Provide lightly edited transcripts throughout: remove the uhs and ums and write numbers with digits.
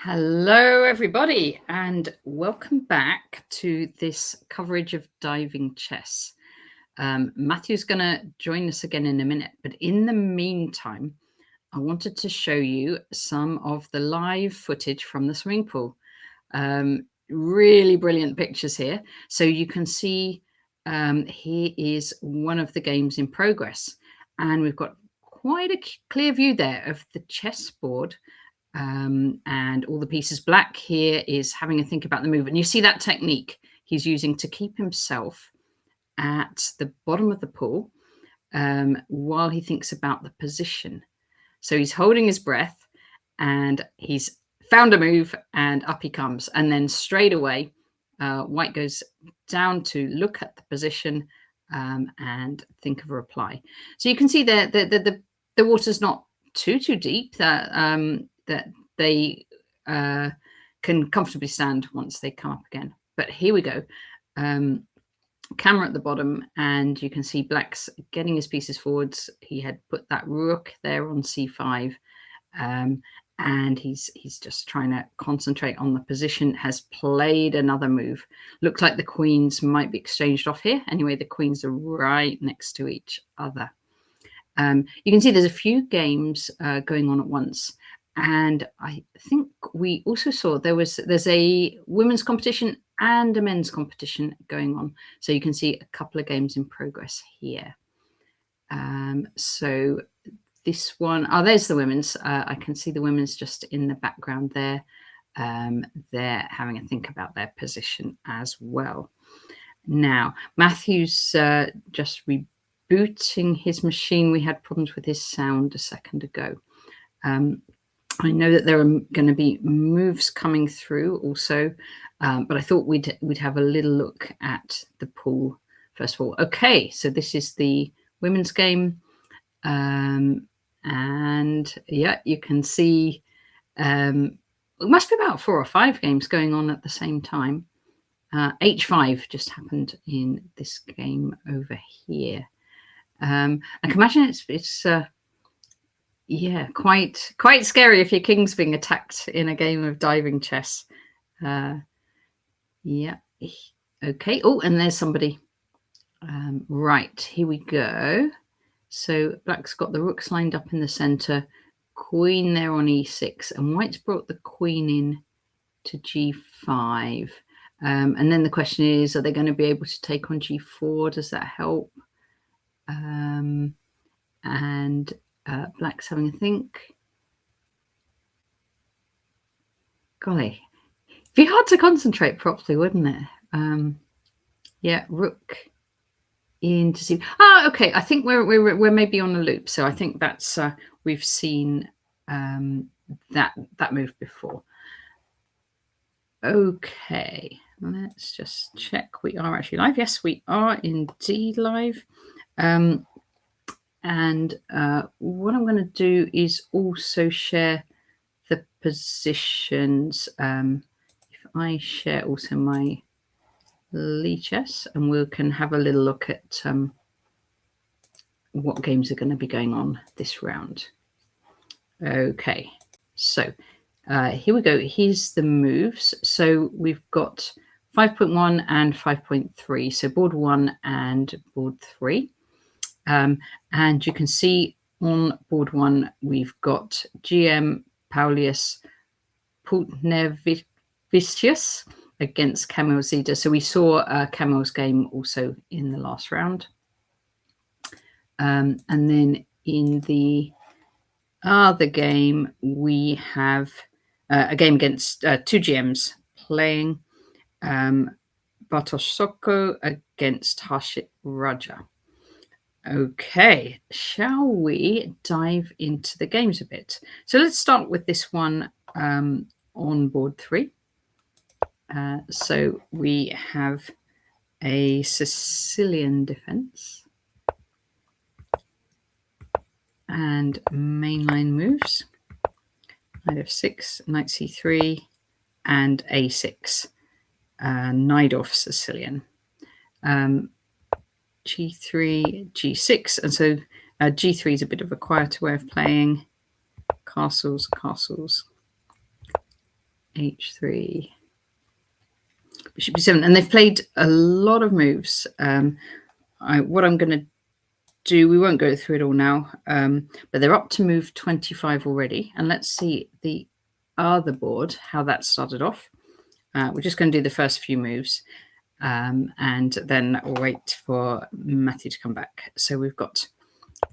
Hello, everybody, and welcome back to this coverage of diving chess. Matthew's going to join us again in a minute, but in the meantime, I wanted to show you some of the live footage from the swimming pool. Really brilliant pictures here. So you can see here is one of the games in progress, and we've got quite a clear view there of the chessboard. And all the pieces. Black here is having a think about the move. And you see that technique he's using to keep himself at the bottom of the pool while he thinks about the position. So he's holding his breath and he's found a move and up he comes. And then straight away, White goes down to look at the position and think of a reply. So you can see there the water's not too deep. That they can comfortably stand once they come up again. But here we go. Camera at the bottom, and you can see Black's getting his pieces forwards. He had put that rook there on c5, and he's just trying to concentrate on the position. Has played another move. Looks like the queens might be exchanged off here. Anyway, the queens are right next to each other. You can see there's a few games going on at once. And I think we also saw there's a women's competition and a men's competition going on. So you can see a couple of games in progress here. So this one, there's the women's. I can see the women's just in the background there. They're having a think about their position as well. Now, Matthew's just rebooting his machine. We had problems with his sound a second ago. I know that there are going to be moves coming through also, but I thought we'd have a little look at the pool first of all. Okay, so this is the women's game, and yeah, you can see it must be about 4 or 5 games going on at the same time. H5 just happened in this game over here. I can imagine it's yeah, quite scary if your king's being attacked in a game of diving chess. Yeah, okay. Oh, and there's somebody. Right, here we go. So Black's got the rooks lined up in the center, queen there on e6, and White's brought the queen in to g5. And then the question is, are they going to be able to take on g4? Does that help? And Black's having a think. Golly, it'd be hard to concentrate properly, wouldn't it? Yeah, rook into c. Okay. I think we're maybe on a loop. So I think that's we've seen that move before. Okay, let's just check. We are actually live. Yes, we are indeed live. And what I'm going to do is also share the positions. If I share also my Lichess, and we can have a little look at what games are going to be going on this round. Okay, so here we go. Here's the moves. So we've got 5.1 and 5.3. So board 1 and board 3. And you can see on board 1, we've got GM Paulius Putnevicius against Kamil Zida. So we saw Kamil's game also in the last round. And then in the other game, we have a game against 2 GMs playing Bartosz Soko against Harshit Raja. Okay, shall we dive into the games a bit? So let's start with this one on board 3. So we have a Sicilian defense and mainline moves. Knight f6, knight c3, and a6. Knight off Sicilian. G3, G6, and so G3 is a bit of a quieter way of playing. Castles, castles. h3, bishop b7, and they've played a lot of moves. What I'm going to do, we won't go through it all now, but they're up to move 25 already, and let's see the other board, how that started off. We're just going to do the first few moves, and then we'll wait for Matthew to come back. So we've got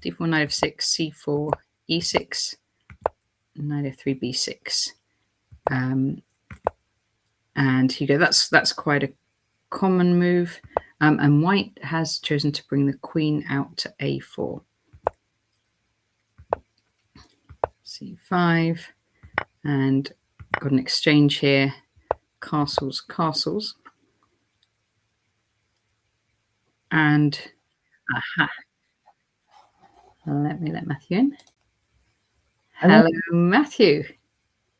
d4, knight f6, c4, e6, knight f3, b6. And here you go. That's quite a common move. And white has chosen to bring the queen out to a4. c5, and got an exchange here. Castles, castles. And aha. Let me let Matthew in. Hello, Matthew.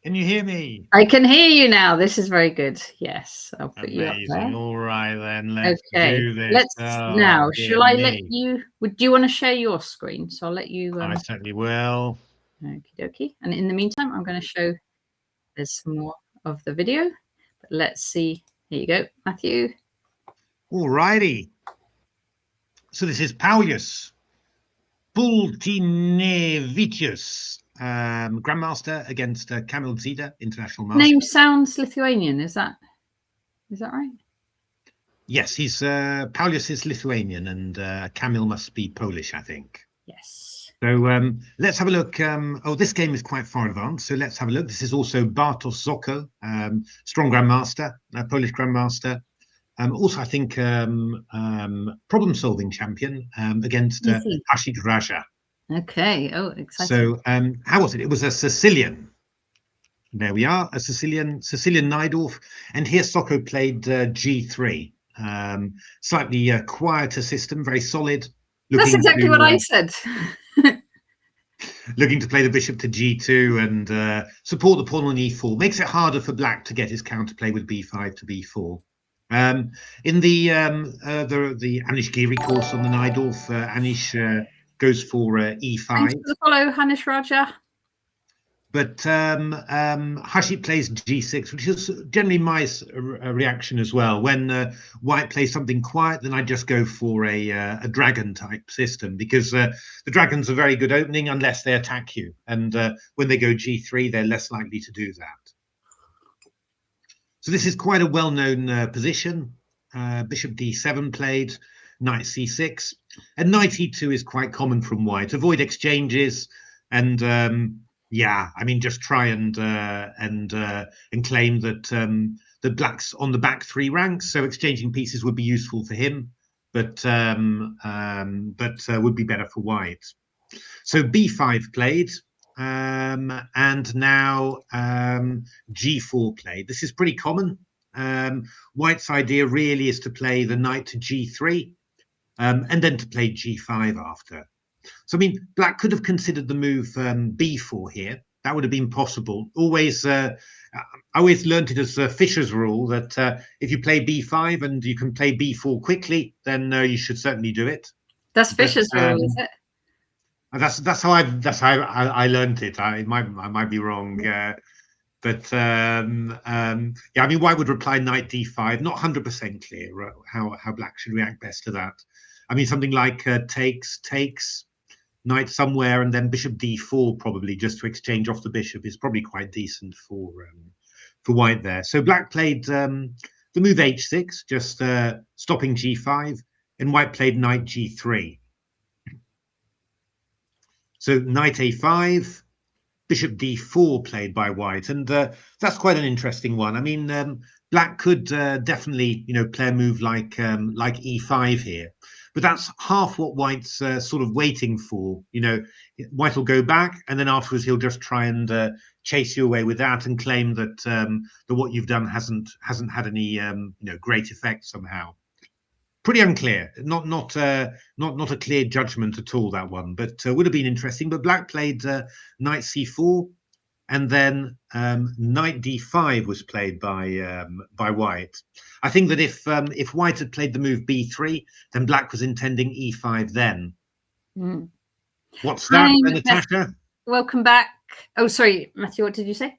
Can you hear me? I can hear you now. This is very good. Yes, I'll put you up there. All right, then let's do this. Now, shall I let you? Do you want to share your screen? So I'll let you. I certainly will. Okie dokie. And in the meantime, I'm going to show. There's some more of the video. But let's see. Here you go, Matthew. All righty. So this is Paulius Bultinevicius, Grandmaster against Kamil Zida, International Master. Name sounds Lithuanian. Is that right? Yes, he's Paulius is Lithuanian, and Kamil must be Polish, I think. Yes. So let's have a look. Oh, this game is quite far advanced, so let's have a look. This is also Bartosz Zoko, strong Grandmaster, Polish Grandmaster. Also, I think problem-solving champion against Hashid Raja. Okay. Oh, exciting. So how was it? It was a Sicilian. There we are, a Sicilian Najdorf. And here Socko played G3. Slightly quieter system, very solid. That's exactly what I said. Looking to play the bishop to G2 and support the pawn on E4. Makes it harder for black to get his counterplay with B5 to B4. In the Anish Giri course on the Najdorf, Anish goes for E5. Thanks for the follow, Hanish Raja. But Hashid plays G6, which is generally my reaction as well. When white plays something quiet, then I just go for a dragon type system, because the dragons are very good opening unless they attack you. And when they go G3, they're less likely to do that. So this is quite a well-known position. Bishop D7 played, knight C6, and knight E2 is quite common from white. Avoid exchanges, and yeah, I mean, just try and claim that the black's on the back 3 ranks. So exchanging pieces would be useful for him, but would be better for white. So B5 played. And now G4 played. This is pretty common. White's idea really is to play the knight to G3 and then to play G5 after. So I mean, black could have considered the move B4 here. That would have been possible. Always, I always learned it as Fischer's rule that if you play B5 and you can play B4 quickly, then you should certainly do it. That's Fischer's rule, is it? That's how I learned it. I might be wrong, but yeah, I mean, white would reply knight D5. Not 100% clear how black should react best to that. I mean, something like takes knight somewhere, and then bishop D4 probably just to exchange off the bishop is probably quite decent for white there. So black played the move H6, just stopping G5, and white played knight G3. So knight A5, bishop D4 played by white, and that's quite an interesting one. I mean, black could definitely, play a move like E5 here, but that's half what white's sort of waiting for. White will go back, and then afterwards he'll just try and chase you away with that and claim that that what you've done hasn't had any great effect somehow. Pretty unclear, not a clear judgment at all, that one, but would have been interesting. But black played knight C4, and then knight D5 was played by white. I think that if white had played the move B3, then black was intending E5 then. Mm. What's that, Natasha? Welcome back. Oh, sorry, Matthew, what did you say?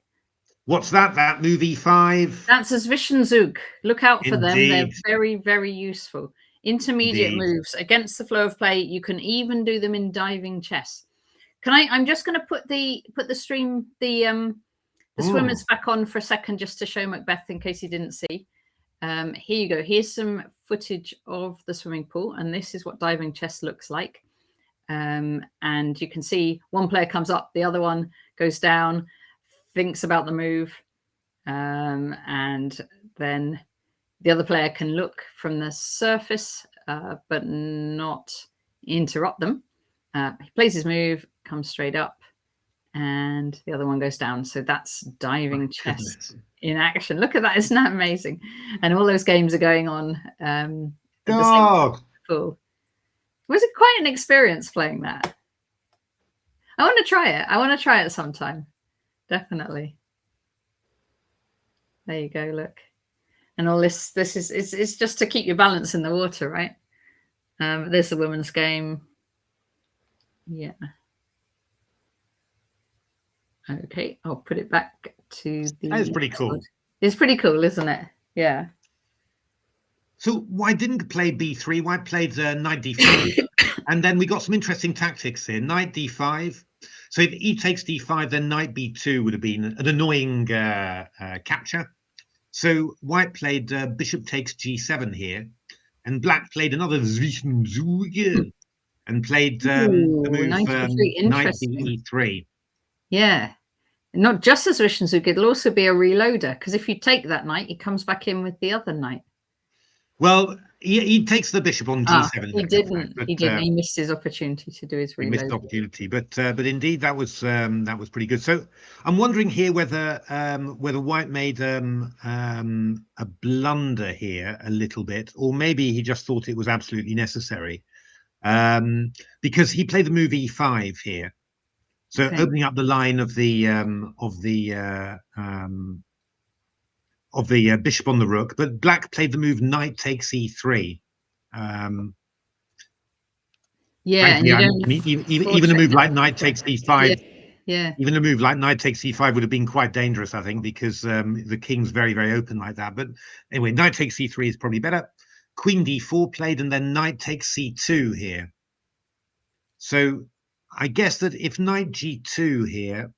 What's that? That move E5? That's a Zwischenzug. Look out for them. They're Indeed. very, very useful. Intermediate Indeed. moves against the flow of play. You can even do them in diving chess. I'm just going to put the stream, the swimmers back on for a second, just to show Macbeth in case he didn't see. Here you go. Here's some footage of the swimming pool, and this is what diving chess looks like. And you can see one player comes up, the other one goes down, thinks about the move, and then the other player can look from the surface, but not interrupt them. He plays his move, comes straight up, and the other one goes down. So that's diving chess in action. Look at that. Isn't that amazing? And all those games are going on at the same pool. Was it quite an experience playing that? I want to try it. I want to try it sometime. Definitely. There you go. Look. And all this is it's just to keep your balance in the water, right? There's the women's game. Yeah. Okay, I'll put it back to the... That is pretty cool. It's pretty cool, isn't it? Yeah. So White didn't play b3. White played knight d5. And then we got some interesting tactics here. Knight d5. So if e takes d5, then knight b2 would have been an annoying capture. So White played bishop takes g7 here. And Black played another Zwischenzug and played the move knight e3. Yeah, not just as Zwischenzug, it'll also be a reloader, because if you take that knight, he comes back in with the other knight. Well, he takes the bishop on g7. He didn't. He didn't. He missed his opportunity to do his reload. He missed the opportunity, but indeed that was pretty good. So I'm wondering here whether White made a blunder here a little bit, or maybe he just thought it was absolutely necessary, because he played the move e5 here. So opening up the line of the bishop on the rook, but Black played the move knight takes e3. Yeah, frankly, even a move like knight takes e5. Yeah. Even a move like knight takes e5 would have been quite dangerous, I think, because the king's very, very open like that. But anyway, knight takes c3 is probably better. Queen d4 played, and then knight takes c2 here. So I guess that if knight g2 here,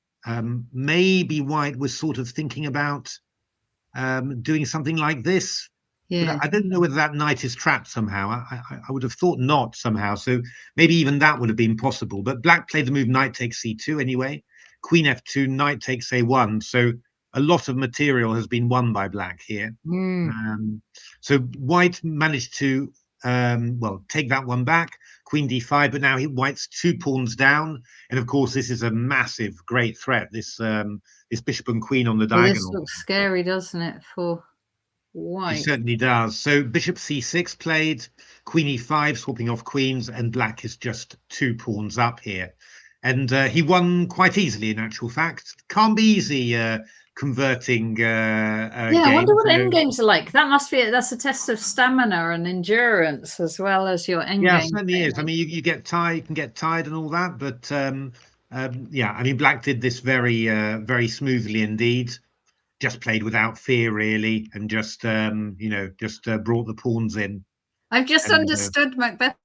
maybe White was sort of thinking about doing something like this. Yeah. But I don't know whether that knight is trapped somehow. I would have thought not somehow. So maybe even that would have been possible. But Black played the move knight takes c2 anyway. Queen f2, knight takes a1. So a lot of material has been won by Black here. So White managed to take that one back. Queen d5, but now White's 2 pawns down, and of course this is a massive, great threat. This bishop and queen on the diagonal. This looks scary, doesn't it, for White? It certainly does. So bishop c6 played, queen e5, swapping off queens, and Black is just 2 pawns up here, and he won quite easily. In actual fact, can't be easy converting I wonder what endgames are like. That's a test of stamina and endurance as well as your endgame. Yeah, it certainly is. I mean, you can get tired and all that, but yeah, I mean, Black did this very very smoothly indeed. Just played without fear really, and just brought the pawns in. I've just understood, Macbeth.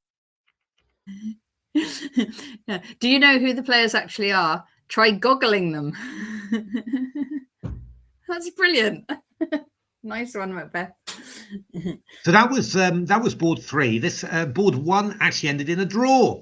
Yeah. Do you know who the players actually are? Try goggling them. That's brilliant. Nice one, Macbeth. So that was board 3. This board 1 actually ended in a draw,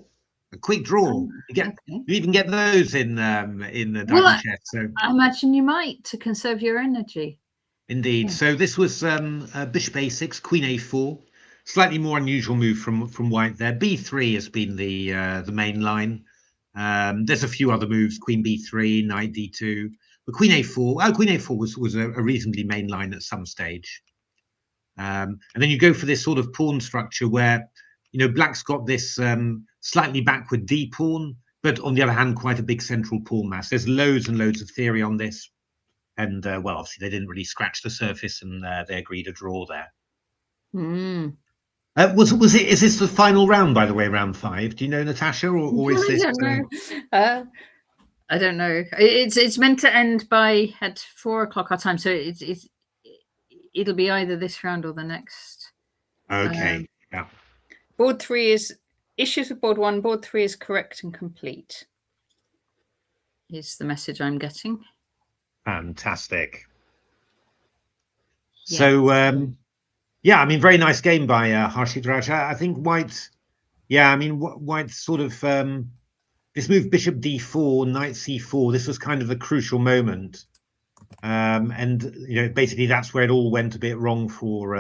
a quick draw. You even get those in the diving chess. So I imagine you might, to conserve your energy. Indeed. Yeah. So this was bishop a6, queen a4. Slightly more unusual move from White there. b3 has been the main line. There's a few other moves: queen b3, knight d2. But queen a4, queen a4 was a reasonably main line at some stage. And then you go for this sort of pawn structure where, Black's got this slightly backward d pawn, but on the other hand, quite a big central pawn mass. There's loads and loads of theory on this. And, well, obviously they didn't really scratch the surface, and they agreed a draw there. Is this the final round, by the way, round 5? Do you know, Natasha, or is this? I don't know. I don't know. It's meant to end by at 4 o'clock our time, so it'll be either this round or the next. Okay. Yeah. Board 3 is issues with board 1. Board 3 is correct and complete. Is the message I'm getting. Fantastic. Yeah. So yeah, I mean, very nice game by Harshit Raj. I think White. Yeah, I mean, White sort of this move bishop d4, knight c4. This was kind of a crucial moment, and you know, basically that's where it all went a bit wrong for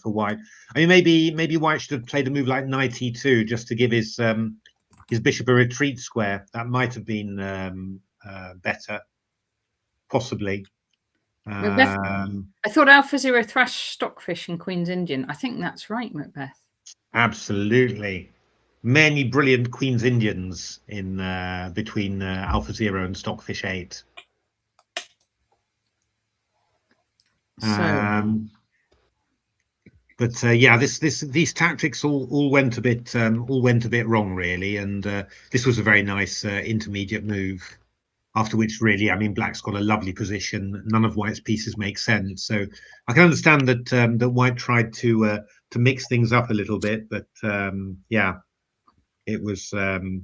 White. I mean, maybe White should have played a move like knight e2 just to give his bishop a retreat square. That might have been better, possibly. I thought Alpha Zero Thrash Stockfish and Queen's Indian. I think that's right, Macbeth. Absolutely. Many brilliant Queen's Indians in between Alpha Zero and Stockfish 8. So, but yeah, these tactics all went a bit wrong, really, and this was a very nice intermediate move. After which, really, I mean, Black's got a lovely position. None of White's pieces make sense, so I can understand that that White tried to mix things up a little bit, but yeah, it was the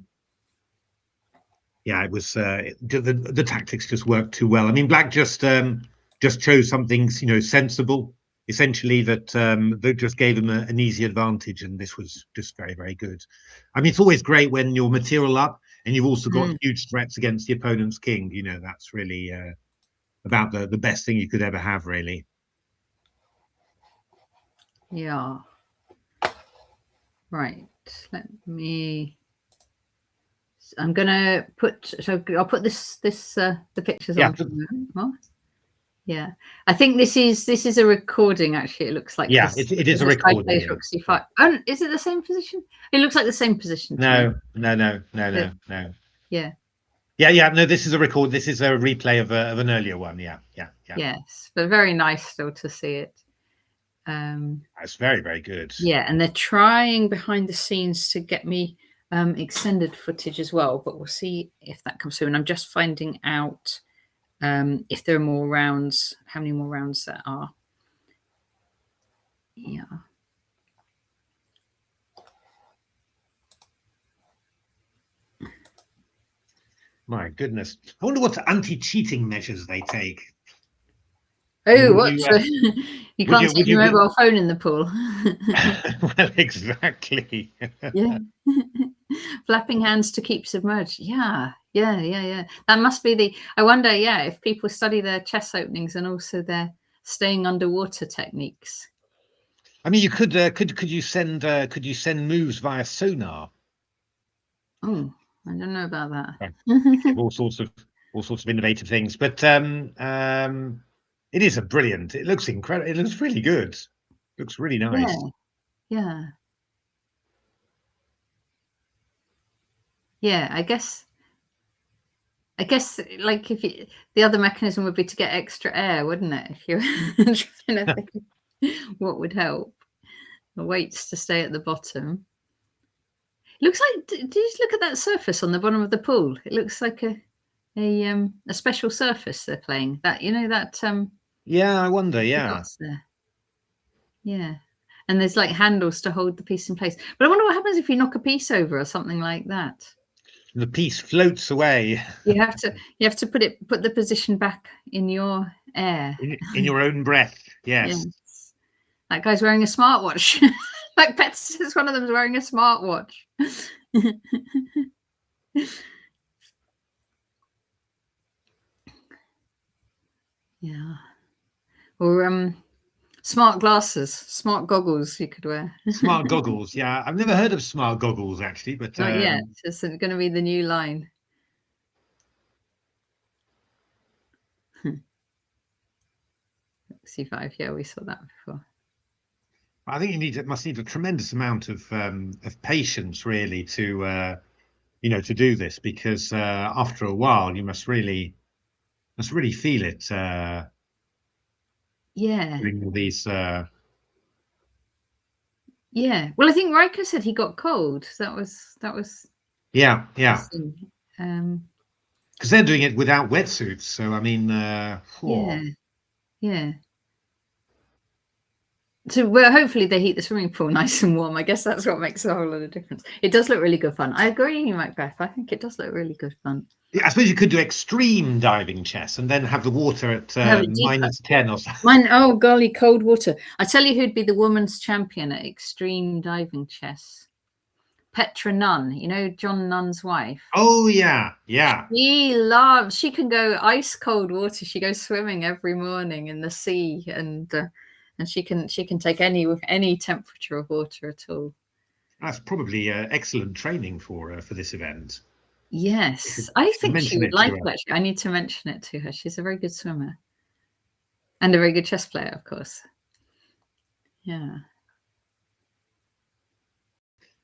tactics just worked too well. I mean, Black just chose something, you know, sensible, essentially, that that just gave him an easy advantage, and this was just very, very good. I mean, it's always great when you're material up and you've also got huge threats against the opponent's king. You know, that's really about the best thing you could ever have, really. yeah. Right. Let me. I'm gonna put. So I'll put the pictures on. What? Yeah, I think this is a recording. Actually, it looks like. Yeah, it is a recording. Rook c5. Oh, is it the same position? It looks like the same position. No. Yeah. Yeah. No, this is a record. This is a replay of an earlier one. Yeah. Yes, but very nice still to see it. It's very, very good. Yeah, and they're trying behind the scenes to get me extended footage as well, but we'll see if that comes through. And I'm just finding out if there are more rounds, how many more rounds there are. Yeah. My goodness. I wonder what anti-cheating measures they take. Oh, what? You can't take your mobile phone in the pool. Well, exactly. Yeah. Flapping hands to keep submerged. Yeah. That must be the. I wonder. Yeah, if people study their chess openings and also their staying underwater techniques. I mean, you could you send moves via sonar? Oh, I don't know about that. all sorts of innovative things, but it is a brilliant. It looks incredible. It looks really good. It looks really nice. Yeah. I guess like if you, the other mechanism would be to get extra air, wouldn't it? If you're trying to think what would help. The weights to stay at the bottom. It looks like. Do you just look at that surface on the bottom of the pool? It looks like a special surface they're playing. That that. Yeah, I wonder. Yeah. Yeah, and there's like handles to hold the piece in place. But I wonder what happens if you knock a piece over or something like that. The piece floats away. You have to put the position back in your air. In your own breath. Yes. That guy's wearing a smartwatch. Like Pet says, one of them's wearing a smartwatch. Yeah. Or smart glasses, smart goggles you could wear. Smart goggles. Yeah, I've never heard of smart goggles actually, but not yet. It's going to be the new line. C5. Yeah, we saw that before. I think you must need a tremendous amount of patience, really, to to do this, because after a while you must really feel it. Doing all these. Yeah. Well, I think Riker said he got cold. That was. Yeah. because they're doing it without wetsuits. So I mean, yeah. So well, hopefully they heat the swimming pool nice and warm. I guess that's what makes a whole lot of difference. It does look really good fun. I agree, Macbeth. I think it does look really good fun. Yeah, I suppose you could do extreme diving chess and then have the water at -10 or something. Mine, oh golly, cold water. I tell you who'd be the women's champion at extreme diving chess. Petra Nunn, you know, John Nunn's wife. Oh yeah. She can go ice cold water. She goes swimming every morning in the sea, and she can take any temperature of water at all. That's probably excellent training for this event. Yes, I think she would like it, actually. I need to mention it to her. She's a very good swimmer and a very good chess player, of course. Yeah.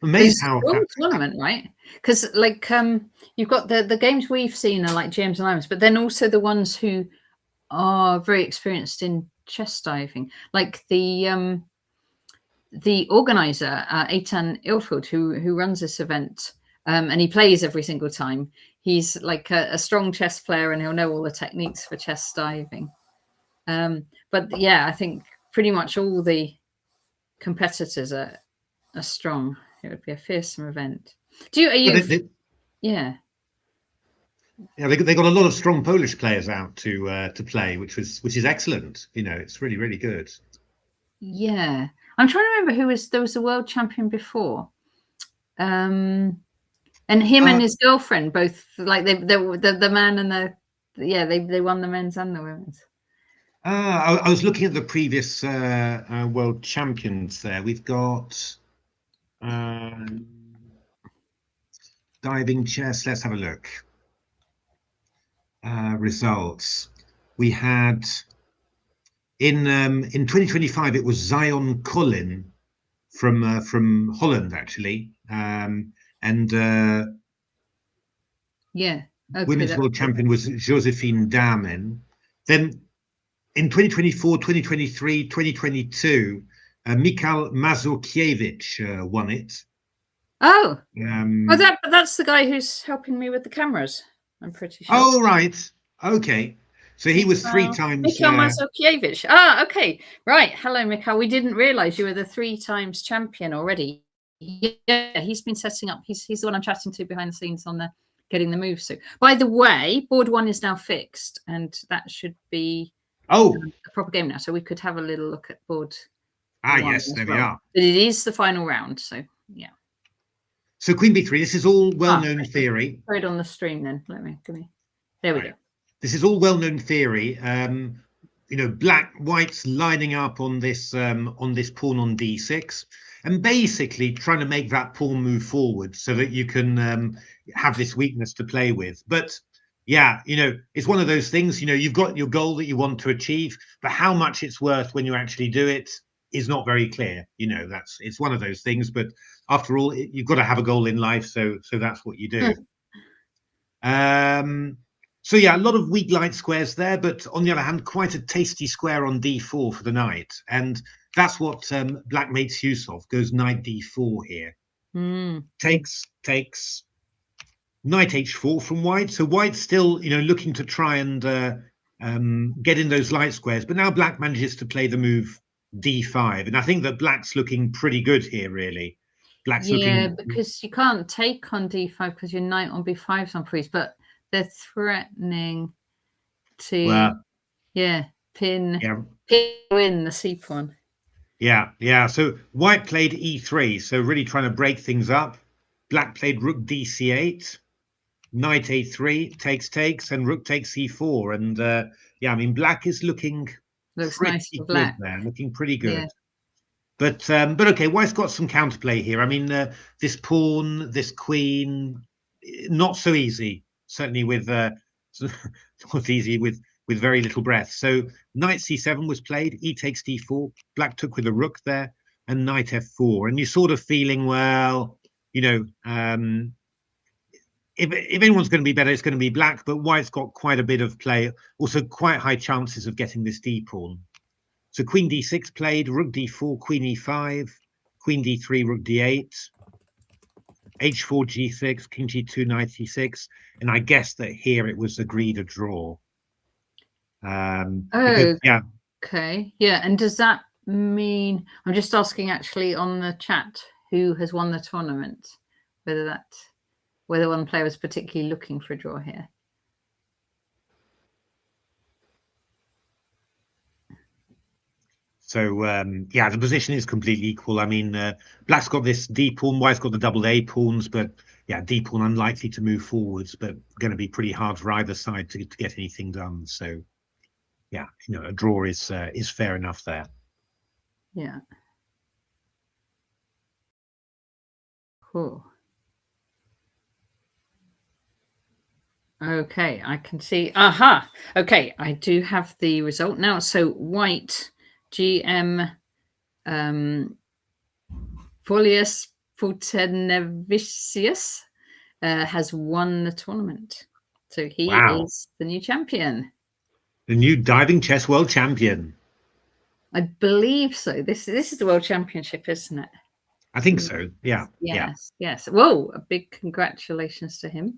Amazed how tournament, right? Because like you've got the games we've seen are like James and Imus, but then also the ones who are very experienced in chess diving, like the organizer, Eitan Ilfield, who runs this event. And he plays every single time. He's like a strong chess player, and he'll know all the techniques for chess diving. But yeah, I think pretty much all the competitors are strong. It would be a fearsome event. Yeah, they got a lot of strong Polish players out to play, which is excellent. You know, it's really, really good. Yeah, I'm trying to remember there was a world champion before. And him and his girlfriend both, like the man and they won the men's and the women's. I was looking at the previous world champions there. We've got diving chess. Let's have a look. Results. We had in 2025 it was Zion Collin from Holland, actually. And yeah, okay, women's world champion was Josephine Damen. Then in 2024, 2023, 2022, Mikhail Mazurkiewicz won it. Oh, that's the guy who's helping me with the cameras, I'm pretty sure. Oh, right. Okay. So he was 3 times. Mikhail Mazurkiewicz. Okay. Right. Hello, Mikhail. We didn't realize you were the 3 times champion already. Yeah, he's been setting up. He's the one I'm chatting to behind the scenes on getting the moves. So, by the way, board 1 is now fixed, and that should be a proper game now. So we could have a little look at board. Yes, there we are. But it is the final round. So yeah. So Queen B3. This is all well-known theory. Throw it on the stream then. There we go. This is all well-known theory. You know, white's lining up on this pawn on d6, and basically trying to make that pawn move forward so that you can have this weakness to play with. But yeah, you know, it's one of those things. You know, you've got your goal that you want to achieve, but how much it's worth when you actually do it is not very clear. You know, it's one of those things. But after all, you've got to have a goal in life, so that's what you do. So yeah, a lot of weak light squares there, but on the other hand, quite a tasty square on d4 for the knight, and that's what black makes use of. Goes knight d4 here. Takes knight h4 from white. So white's still, you know, looking to try and get in those light squares, but now black manages to play the move d5, and I think that black's looking pretty good here, really. Black's looking, because you can't take on d5 because your knight on b5 is on freeze, but they're threatening to pin in the c pawn. Yeah. So white played e3, so really trying to break things up. Black played rook dc8, knight a3, takes, and rook takes c4. And I mean, black is looking nice for black there, looking pretty good. But okay, white's got some counterplay here. I mean, this pawn, this queen, not so easy. Certainly with not easy with very little breath. So knight c7 was played, e takes d4, black took with a rook there, and knight f4. And you're sort of feeling, well, you know, if anyone's going to be better, it's going to be black, but white's got quite a bit of play, also quite high chances of getting this d pawn. So queen d6 played, rook d4, queen e5, queen d3, rook d8. h4, g6, king g2, knight e6, and I guess that here it was agreed a draw. Because yeah. Okay, yeah, and does that mean, I'm just asking actually on the chat who has won the tournament, whether one player was particularly looking for a draw here. So yeah, the position is completely equal. I mean, black's got this d pawn, white's got the double A pawns, but yeah, d pawn unlikely to move forwards, but going to be pretty hard for either side to get anything done. So yeah, you know, a draw is fair enough there. Yeah. Cool. Okay, I can see. Aha. Okay, I do have the result now. So white GM Folius Futenevicius has won the tournament. So he is the new champion. The new diving chess world champion. I believe so. This is the world championship, isn't it? I think so. Yeah. Yes. Yeah. Yes. Whoa! A big congratulations to him.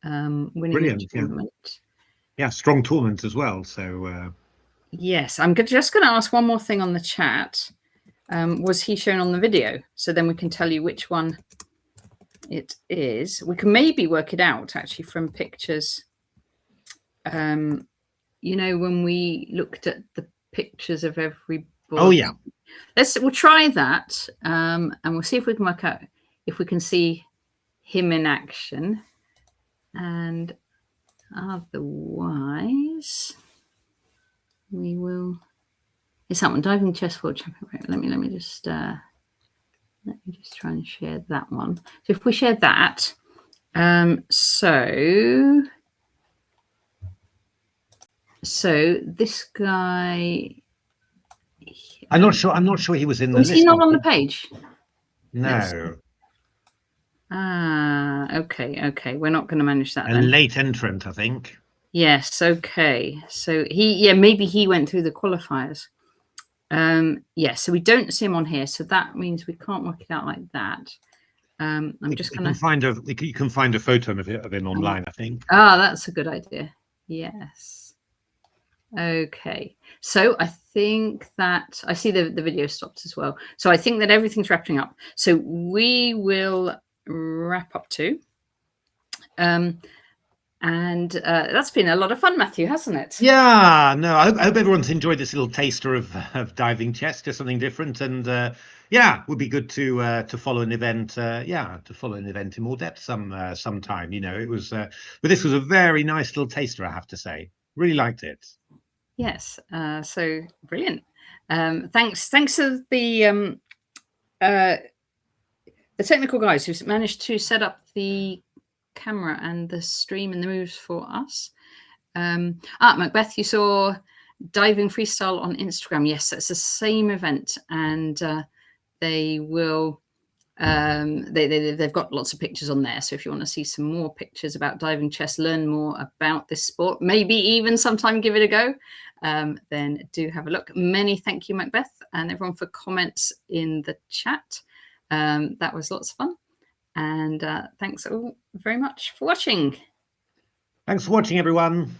Winning Brilliant, the tournament. Yeah, strong tournament as well. So yes, I'm just going to ask one more thing on the chat. Was he shown on the video? So then we can tell you which one it is. We can maybe work it out actually from pictures. You know, when we looked at the pictures of everybody. Oh yeah. We'll try that, and we'll see if we can work out if we can see him in action. And otherwise, we will. It's that one, diving chess world champion. Let me just try and share that one. So if we share that, so this guy. I'm not sure he was in the list. Was he not on the page? No. Okay. We're not going to manage that. A late entrant, I think. Yes. Okay. So maybe he went through the qualifiers. Yeah. So we don't see him on here. So that means we can't work it out like that. I'm just going to you can find a photo of him online, I think. That's a good idea. Yes. Okay. So I think that I see the video stopped as well. So I think that everything's wrapping up. So we will wrap up too. And that's been a lot of fun, Matthew, hasn't it? Yeah, no, I hope everyone's enjoyed this little taster of diving chess, just something different. And yeah, would be good to follow an event. To follow an event in more depth sometime. You know, it was, but this was a very nice little taster, I have to say. Really liked it. Yes. So brilliant. Thanks to the technical guys who managed to set up the camera and the stream and the moves for us. Macbeth, you saw diving freestyle on Instagram. Yes, that's the same event, and they will. They've got lots of pictures on there. So if you want to see some more pictures about diving chess, learn more about this sport, maybe even sometime give it a go, then do have a look. Many thank you, Macbeth, and everyone for comments in the chat. That was lots of fun. And thanks all very much for watching. Thanks for watching, everyone.